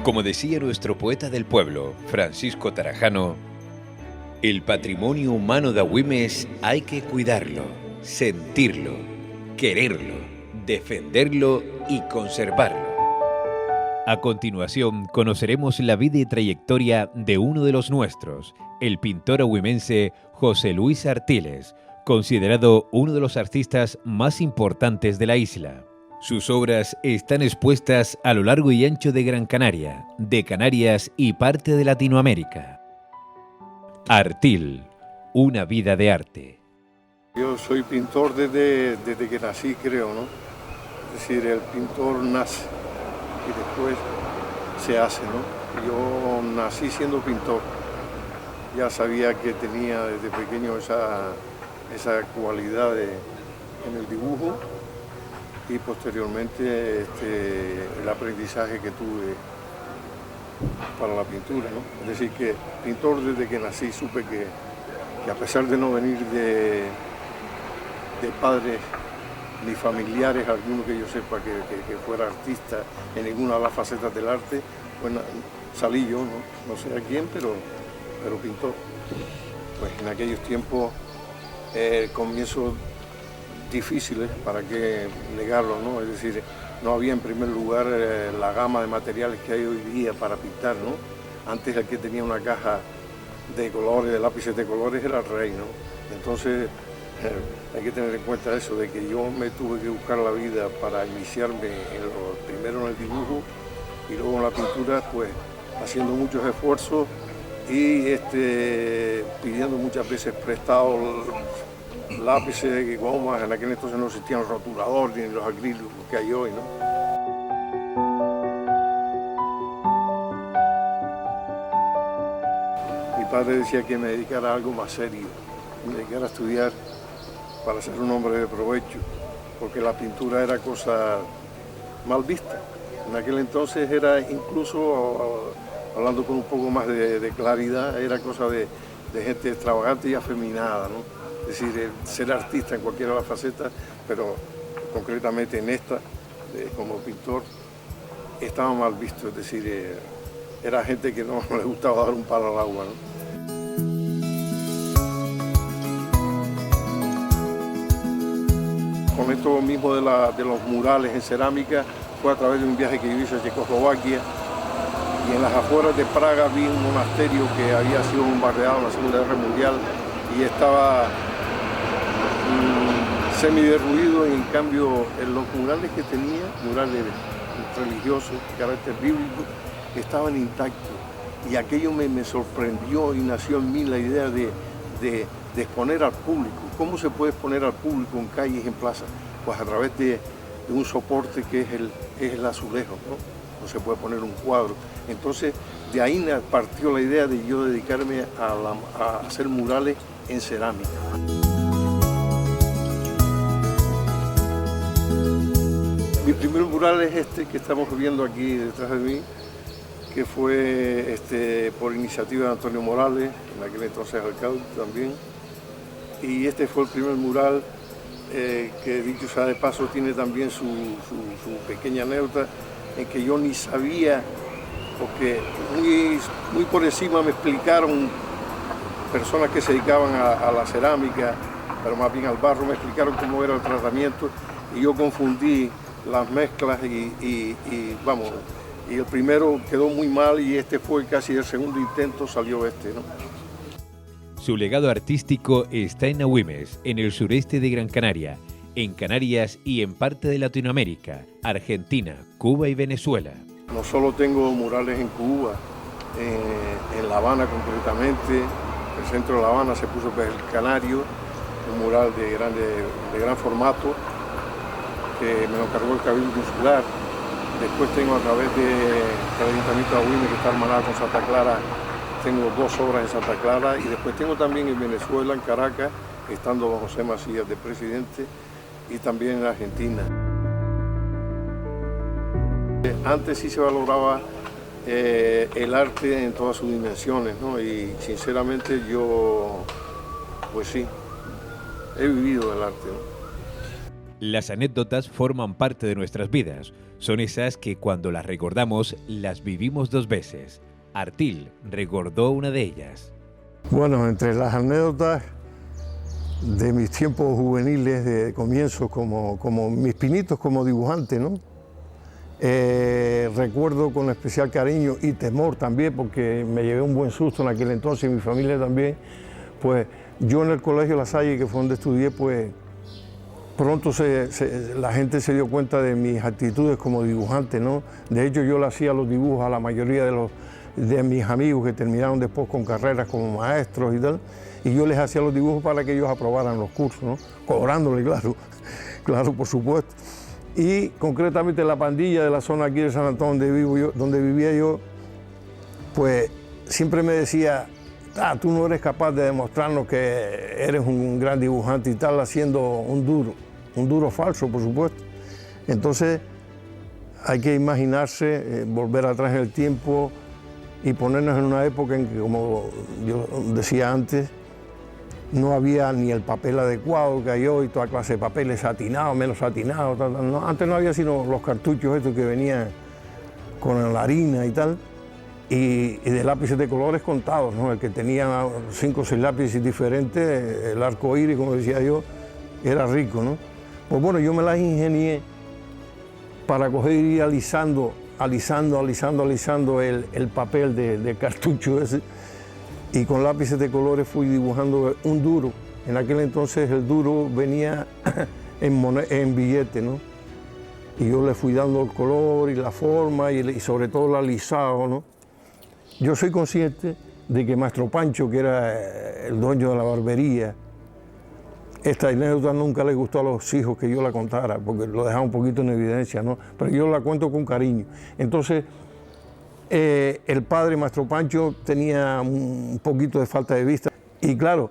Como decía nuestro poeta del pueblo, Francisco Tarajano, el patrimonio humano de Agüimes hay que cuidarlo, sentirlo, quererlo, defenderlo y conservarlo. A continuación, conoceremos la vida y trayectoria de uno de los nuestros, el pintor agüimense José Luis Artiles, considerado uno de los artistas más importantes de la isla. Sus obras están expuestas a lo largo y ancho de Gran Canaria, de Canarias y parte de Latinoamérica. Artil, una vida de arte. Yo soy pintor desde que nací, creo, ¿no? Es decir, el pintor nace y después se hace, ¿no? Yo nací siendo pintor. Ya sabía que tenía desde pequeño esa cualidad en el dibujo y posteriormente el aprendizaje que tuve para la pintura, ¿no? Es decir, que pintor desde que nací supe que a pesar de no venir de padres ni familiares, alguno que yo sepa que fuera artista en ninguna de las facetas del arte, pues salí yo, no sé a quién, pero pintor. Pues en aquellos tiempos comienzos difíciles, para qué negarlo, ¿no? Es decir, no había en primer lugar la gama de materiales que hay hoy día para pintar, ¿no? Antes el que tenía una caja de colores, de lápices de colores, era el rey, ¿no? Entonces hay que tener en cuenta eso, de que yo me tuve que buscar la vida para iniciarme primero en el dibujo y luego en la pintura, pues haciendo muchos esfuerzos y pidiendo muchas veces prestados lápices y gomas. En aquel entonces no existían los rotuladores ni los acrílicos que hay hoy, ¿no? Mi padre decía que me dedicara a algo más serio, me dedicara a estudiar para ser un hombre de provecho, porque la pintura era cosa mal vista. En aquel entonces era, incluso hablando con un poco más de claridad, era cosa de gente extravagante y afeminada, ¿no? Es decir, ser artista en cualquiera de las facetas, pero concretamente en esta, como pintor, estaba mal visto. Es decir, era gente que no le gustaba dar un palo al agua, ¿no? Con esto mismo de los murales en cerámica fue a través de un viaje que yo hice a Checoslovaquia, y en las afueras de Praga vi un monasterio que había sido bombardeado en la Segunda Guerra Mundial y estaba semiderruido, y en cambio en los murales que tenía, murales religiosos, de carácter bíblico, estaban intactos, y aquello me sorprendió y nació en mí la idea de exponer al público. ¿Cómo se puede exponer al público en calles, en plazas? Pues a través de un soporte que es el azulejo, ¿no? No se puede poner un cuadro. Entonces, de ahí partió la idea de yo dedicarme a hacer murales en cerámica. Mi primer mural es este que estamos viendo aquí detrás de mí, que fue por iniciativa de Antonio Morales, en aquel entonces alcalde también. Y este fue el primer mural que, dicho sea de paso, tiene también su pequeña anécdota, en que yo ni sabía, porque muy por encima me explicaron personas que se dedicaban a la cerámica, pero más bien al barro, me explicaron cómo era el tratamiento, y yo confundí las mezclas y el primero quedó muy mal, y este fue casi el segundo intento, salió ¿no? Su legado artístico está en Agüimes, en el sureste de Gran Canaria, en Canarias y en parte de Latinoamérica, Argentina, Cuba y Venezuela. No solo tengo murales en Cuba, en La Habana concretamente, el centro de La Habana se puso el Canario, un mural de gran formato que me lo encargó el Cabildo Insular. Después tengo, a través del Ayuntamiento de Agüimes, que está hermanado con Santa Clara, tengo 2 obras en Santa Clara, y después tengo también en Venezuela, en Caracas, estando don José Macías de presidente, y también en Argentina. Antes sí se valoraba el arte en todas sus dimensiones, ¿no? Y sinceramente yo, pues sí, he vivido el arte, ¿no? Las anécdotas forman parte de nuestras vidas. Son esas que cuando las recordamos, las vivimos dos veces. Artil recordó una de ellas. Bueno, entre las anécdotas de mis tiempos juveniles, de comienzos, como mis pinitos como dibujante, ¿no? Recuerdo con especial cariño y temor también, porque me llevé un buen susto en aquel entonces, y mi familia también. Pues yo en el Colegio La Salle, que fue donde estudié, pues pronto la gente se dio cuenta de mis actitudes como dibujante, ¿no? De hecho, yo le hacía los dibujos a la mayoría de mis amigos que terminaron después con carreras como maestros y tal, y yo les hacía los dibujos para que ellos aprobaran los cursos, ¿no? Cobrándole, claro, claro, por supuesto. Y concretamente la pandilla de la zona aquí de San Antonio donde vivía yo, pues siempre me decía: tú no eres capaz de demostrarnos que eres un gran dibujante y tal, haciendo un duro falso, por supuesto. Entonces hay que imaginarse, volver atrás en el tiempo y ponernos en una época en que, como yo decía antes, no había ni el papel adecuado que hay hoy, toda clase de papeles satinados, menos satinados. No, antes no había sino los cartuchos estos que venían con la harina y tal. Y de lápices de colores contados, ¿no? El que tenía 5 o 6 lápices diferentes, el arco iris, como decía yo, era rico, ¿no? Pues bueno, yo me las ingenié para coger y ir alisando el papel de cartucho ese, y con lápices de colores fui dibujando un duro. En aquel entonces el duro venía en billete, ¿no? Y yo le fui dando el color y la forma y sobre todo el alisado, ¿no? Yo soy consciente de que Maestro Pancho, que era el dueño de la barbería, esta anécdota nunca le gustó a los hijos que yo la contara, porque lo dejaba un poquito en evidencia, ¿no? Pero yo la cuento con cariño. Entonces, el padre, Maestro Pancho, tenía un poquito de falta de vista. Y claro,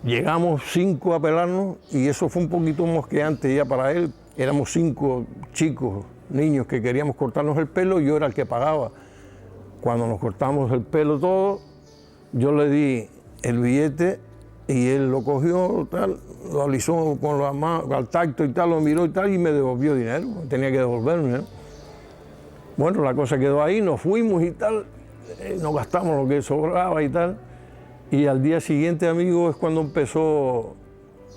llegamos 5 a pelarnos y eso fue un poquito mosqueante ya para él. Éramos 5 chicos, niños, que queríamos cortarnos el pelo y yo era el que pagaba. Cuando nos cortamos el pelo todo, yo le di el billete y él lo cogió, tal, lo alisó con la mano, al tacto y tal, lo miró y tal, y me devolvió dinero. Tenía que devolverme, ¿no? Bueno, la cosa quedó ahí, nos fuimos y tal, nos gastamos lo que sobraba y tal. Y al día siguiente, amigo, es cuando empezó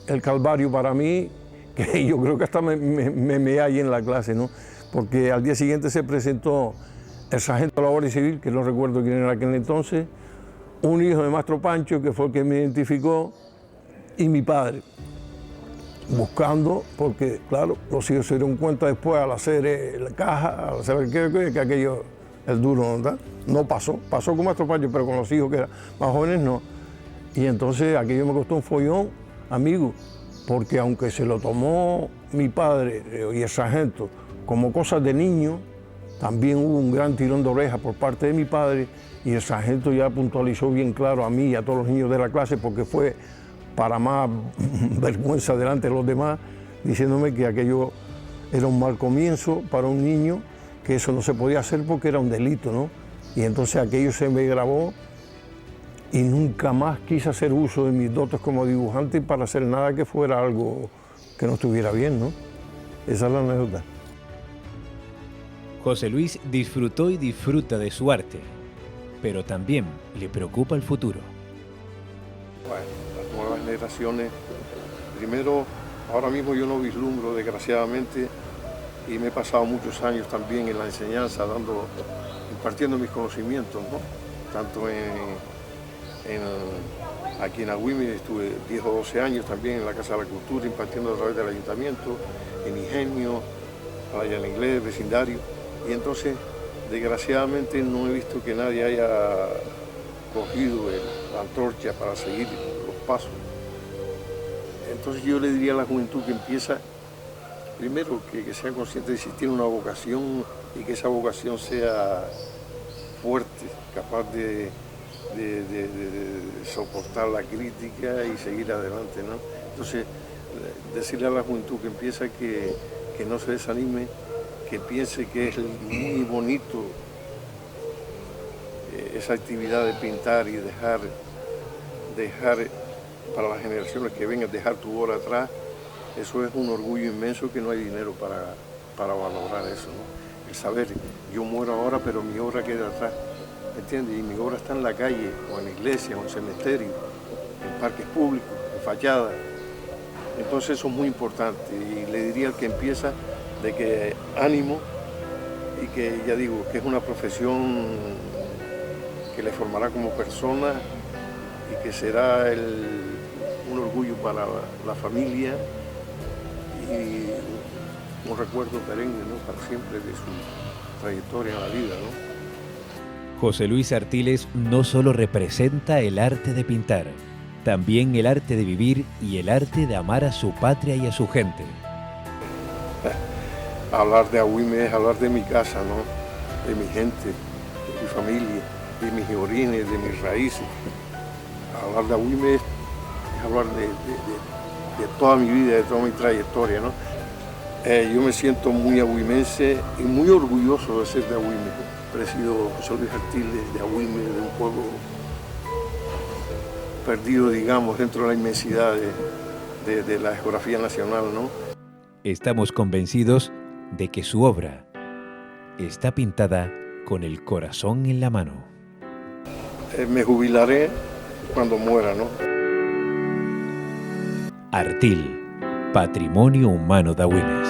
el calvario para mí, que yo creo que hasta me meé ahí en la clase, ¿no? Porque al día siguiente se presentó el sargento de la Guardia Civil, que no recuerdo quién era aquel entonces, un hijo de Maestro Pancho, que fue el que me identificó, y mi padre, buscando, porque claro, los hijos se dieron cuenta después al hacer la caja, al hacer que aquello, el duro, no pasó con Maestro Pancho, pero con los hijos que eran más jóvenes no. Y entonces aquello me costó un follón, amigo, porque aunque se lo tomó mi padre y el sargento como cosas de niño, también hubo un gran tirón de oreja por parte de mi padre y el sargento ya puntualizó bien claro a mí y a todos los niños de la clase, porque fue para más vergüenza delante de los demás, diciéndome que aquello era un mal comienzo para un niño, que eso no se podía hacer porque era un delito, ¿no? Y entonces aquello se me grabó y nunca más quise hacer uso de mis dotes como dibujante para hacer nada que fuera algo que no estuviera bien, ¿no? Esa es la anécdota. José Luis disfrutó y disfruta de su arte, pero también le preocupa el futuro. Bueno, las nuevas generaciones, primero, ahora mismo yo no vislumbro, desgraciadamente, y me he pasado muchos años también en la enseñanza, impartiendo mis conocimientos, ¿no? Tanto aquí en Agüime estuve 10 o 12 años también en la Casa de la Cultura, impartiendo a través del ayuntamiento, en Ingenio, allá en el inglés, vecindario. Y entonces, desgraciadamente, no he visto que nadie haya cogido la antorcha para seguir los pasos. Entonces yo le diría a la juventud que empieza, primero, que sea consciente de si tiene una vocación y que esa vocación sea fuerte, capaz de soportar la crítica y seguir adelante, ¿no? Entonces, decirle a la juventud que empieza que no se desanime, que piense que es muy bonito esa actividad de pintar y dejar para las generaciones que vengan, dejar tu obra atrás Eso es un orgullo inmenso que no hay dinero para valorar eso, ¿no? El saber, yo muero ahora, pero mi obra queda atrás, ¿me entiendes? Y mi obra está en la calle, o en la iglesia, o en cementerio, en parques públicos, en fachadas. Entonces eso es muy importante y le diría al que empieza de que ánimo y que ya digo que es una profesión que le formará como persona y que será un orgullo para la familia y un recuerdo perenne, ¿no? Para siempre de su trayectoria en la vida, ¿no? José Luis Artiles no solo representa el arte de pintar, también el arte de vivir y el arte de amar a su patria y a su gente. Hablar de Agüime es hablar de mi casa, ¿no? De mi gente, de mi familia, de mis orígenes, de mis raíces. Hablar de Agüime es hablar de toda mi vida, de toda mi trayectoria, ¿no? Yo me siento muy agüimense y muy orgulloso de ser de Agüime. He sido José Luis Artiles de Agüime, de un pueblo perdido, digamos, dentro de la inmensidad de la geografía nacional, ¿no? Estamos convencidos de que su obra está pintada con el corazón en la mano. Me jubilaré cuando muera, ¿no? Artil, Patrimonio Humano de Agüimes.